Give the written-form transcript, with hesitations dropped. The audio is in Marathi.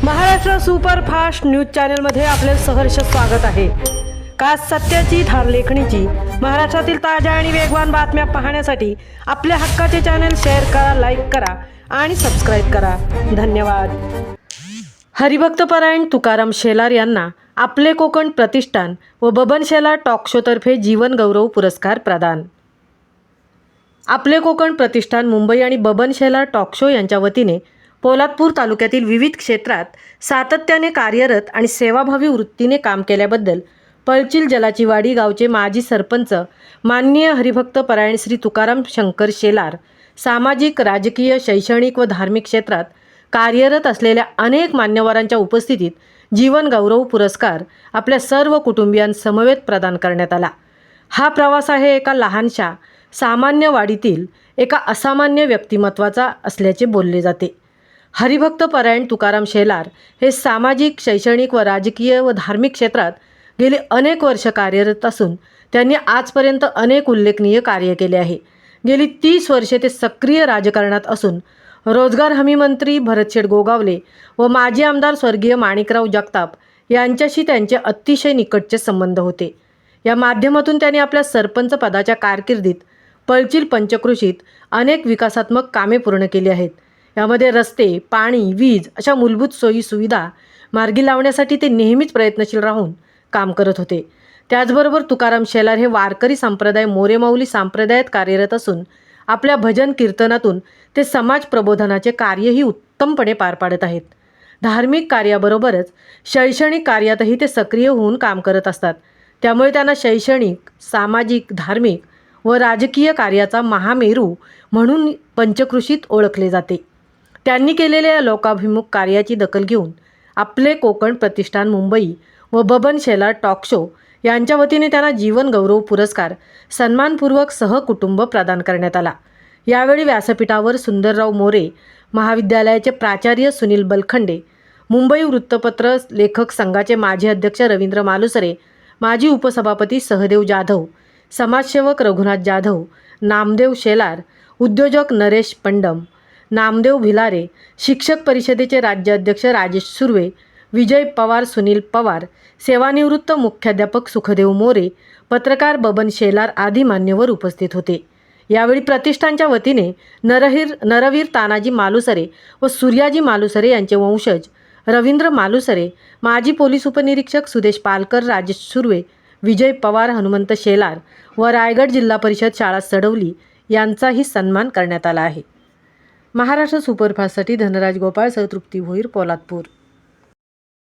महाराष्ट्र सुपरफास्ट न्यूज चॅनलमध्ये आपले सहर्ष स्वागत आहे। का सत्याची धार लेखणीची महाराष्ट्रातील ताज्या आणि वेगवान बातम्या पाहण्यासाठी आपल्या हक्काचे चॅनल शेअर करा, लाईक करा आणि सबस्क्राईब करा। धन्यवाद। हरिभक्तपरायण तुकाराम शेलार यांना आपले कोकण प्रतिष्ठान व बबन शेलार टॉक शो तर्फे जीवन गौरव पुरस्कार प्रदान। आपले कोकण प्रतिष्ठान मुंबई आणि बबन शेलार टॉक शो यांच्या वतीने पोलादपूर तालुक्यातील विविध क्षेत्रात सातत्याने कार्यरत आणि सेवाभावी वृत्तीने काम केल्याबद्दल पळचिल जलाची वाडी गावचे माजी सरपंच माननीय हरिभक्तपरायण श्री तुकाराम शंकर शेलार सामाजिक, राजकीय, शैक्षणिक व धार्मिक क्षेत्रात कार्यरत असलेल्या अनेक मान्यवरांच्या उपस्थितीत जीवन गौरव पुरस्कार आपल्या सर्व कुटुंबियांसमवेत प्रदान करण्यात आला। हा प्रवास आहे एका लहानशा सामान्य वाडीतील एका असामान्य व्यक्तिमत्वाचा असल्याचे बोलले जाते। हरिभक्तपरायण तुकाराम शेलार हे सामाजिक, शैक्षणिक व राजकीय व धार्मिक क्षेत्रात गेली अनेक वर्ष कार्यरत असून त्यांनी आजपर्यंत अनेक उल्लेखनीय कार्य केले आहे। गेली 30 वर्षे ते सक्रिय राजकारणात असून रोजगार हमी मंत्री भरतशेठ गोगावले व माजी आमदार स्वर्गीय माणिकराव जगताप यांच्याशी त्यांचे अतिशय निकटचे संबंध होते। या माध्यमातून त्यांनी आपल्या सरपंच पदाच्या कारकिर्दीत पळचिल पंचक्रोशीत अनेक विकासात्मक कामे पूर्ण केली आहेत। यामध्ये रस्ते, पाणी, वीज अशा मूलभूत सोयी सुविधा मार्गी लावण्यासाठी ते नेहमीच प्रयत्नशील राहून काम करत होते। त्याचबरोबर तुकाराम शेलार हे वारकरी संप्रदाय मोरेमाऊली संप्रदायात कार्यरत असून आपल्या भजन कीर्तनातून ते समाज प्रबोधनाचे कार्यही उत्तमपणे पार पाडत आहेत। धार्मिक कार्याबरोबरच शैक्षणिक कार्यातही ते सक्रिय होऊन काम करत असतात। त्यामुळे त्यांना शैक्षणिक, सामाजिक, धार्मिक व राजकीय कार्याचा महामेरू म्हणून पंचक्रोशीत ओळखले जाते। त्यांनी केलेल्या लोकाभिमुख कार्याची दखल घेऊन आपले कोकण प्रतिष्ठान मुंबई व बबन शेलार टॉक शो यांच्या वतीने त्यांना जीवन गौरव पुरस्कार सन्मानपूर्वक सहकुटुंब प्रदान करण्यात आला। यावेळी व्यासपीठावर सुंदरराव मोरे महाविद्यालयाचे प्राचार्य सुनील बलखंडे, मुंबई वृत्तपत्र लेखक संघाचे माजी अध्यक्ष रवींद्र मालुसरे, माजी उपसभापती सहदेव जाधव, समाजसेवक रघुनाथ जाधव, नामदेव शेलार, उद्योजक नरेश पंडम, नामदेव भिलारे, शिक्षक परिषदेचे राज्य अध्यक्ष राजेश सुर्वे, विजय पवार, सुनील पवार, सेवानिवृत्त मुख्याध्यापक सुखदेव मोरे, पत्रकार बबन शेलार आदी मान्यवर उपस्थित होते। यावेळी प्रतिष्ठानच्या वतीने नरवीर तानाजी मालुसरे व सूर्याजी मालुसरे यांचे वंशज रवींद्र मालुसरे, माजी पोलीस उपनिरीक्षक सुदेश पालकर, राजेश सुर्वे, विजय पवार, हनुमंत शेलार व रायगड जिल्हा परिषद शाळा सडवली यांचाही सन्मान करण्यात आला आहे। महाराष्ट्र सुपरफास्टसाठी धनराज गोपाळ, तृप्ती भोईर, पोलादपूर।